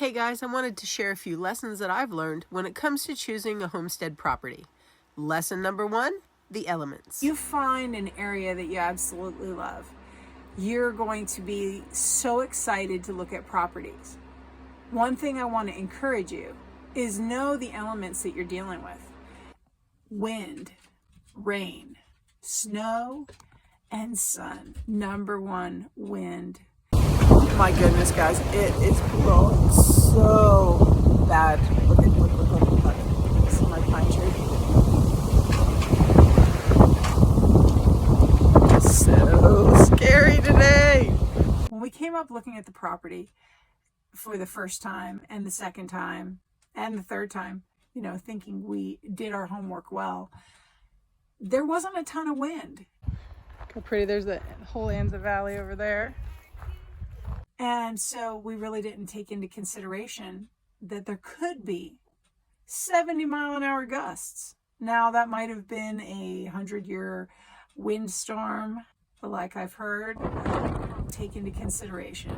Hey guys, I wanted to share a few lessons that I've learned when it comes to choosing a homestead property. Lesson number 1, the elements. You find an area that you absolutely love. You're going to be so excited to look at properties. One thing I want to encourage you is know the elements that you're dealing with. Wind, rain, snow, and sun. Number 1, wind. My goodness, guys, it is blowing so bad. Look. This is my pine tree. So scary today. When we came up looking at the property for the first time and the second time and the third time, thinking we did our homework well, there wasn't a ton of wind. Look how pretty. There's the whole Anza Valley over there. And so we really didn't take into consideration that there could be 70-mile-an-hour gusts. Now, that might have been a 100-year windstorm, like I've heard. Take into consideration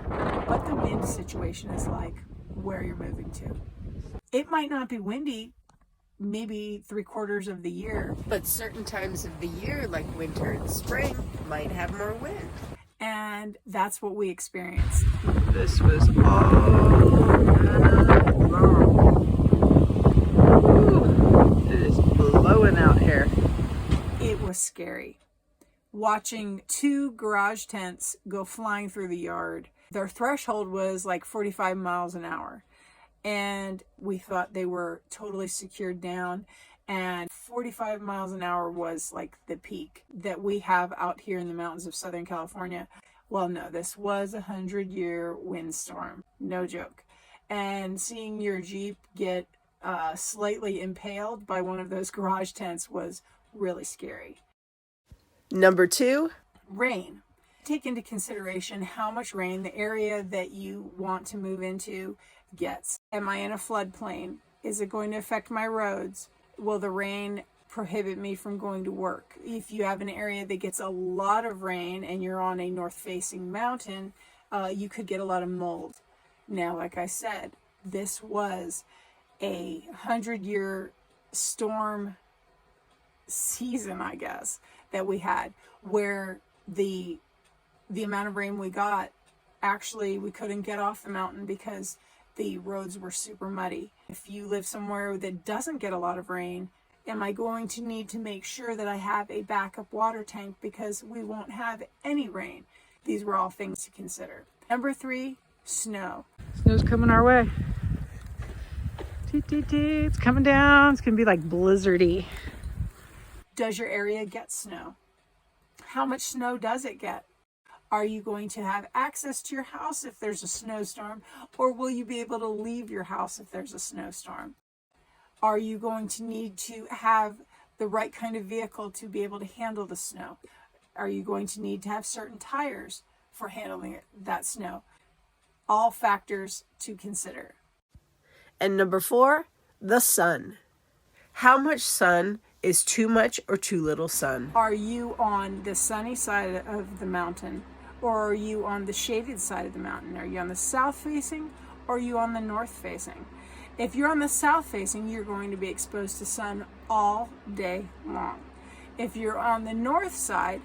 what the wind situation is like where you're moving to. It might not be windy maybe 3/4 of the year, but certain times of the year, like winter and spring, might have more wind. And that's what we experienced. This was all long. It is blowing out here. It was scary. Watching 2 garage tents go flying through the yard. Their threshold was like 45 miles an hour. And we thought they were totally secured down. And 45 miles an hour was like the peak that we have out here in the mountains of Southern California. Well, no, this was a 100-year windstorm. No joke. And seeing your Jeep get slightly impaled by one of those garage tents was really scary. Number 2, rain. Take into consideration how much rain the area that you want to move into gets. Am I in a floodplain? Is it going to affect my roads? Will the rain prohibit me from going to work? If you have an area that gets a lot of rain and you're on a north-facing mountain, you could get a lot of mold. Now, like I said, this was a 100-year storm season, I guess, that we had, where the amount of rain we got, actually we couldn't get off the mountain because the roads were super muddy. If you live somewhere that doesn't get a lot of rain, am I going to need to make sure that I have a backup water tank because we won't have any rain? These were all things to consider. Number 3, snow. Snow's coming our way. It's coming down. It's going to be like blizzardy. Does your area get snow? How much snow does it get? Are you going to have access to your house if there's a snowstorm, or will you be able to leave your house if there's a snowstorm? Are you going to need to have the right kind of vehicle to be able to handle the snow? Are you going to need to have certain tires for handling that snow? All factors to consider. And number 4, the sun. How much sun is too much or too little sun? Are you on the sunny side of the mountain, or are you on the shaded side of the mountain? Are you on the south facing, or are you on the north facing? If you're on the south facing, you're going to be exposed to sun all day long. If you're on the north side,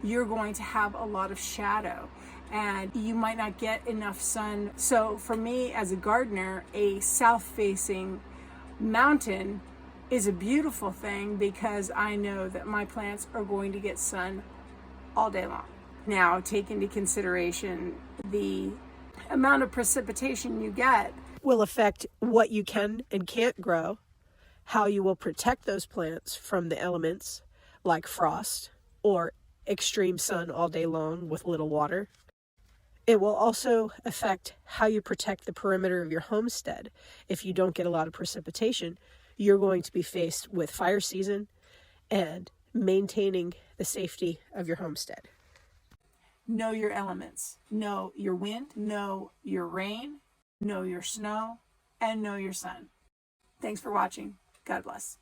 you're going to have a lot of shadow and you might not get enough sun. So for me as a gardener, a south facing mountain is a beautiful thing because I know that my plants are going to get sun all day long. Now, take into consideration the amount of precipitation you get Will affect what you can and can't grow, how you will protect those plants from the elements like frost or extreme sun all day long with little water. It will also affect how you protect the perimeter of your homestead. If you don't get a lot of precipitation, you're going to be faced with fire season and maintaining the safety of your homestead. Know your elements. Know your wind, know your rain, know your snow, and know your sun. Thanks for watching. God bless.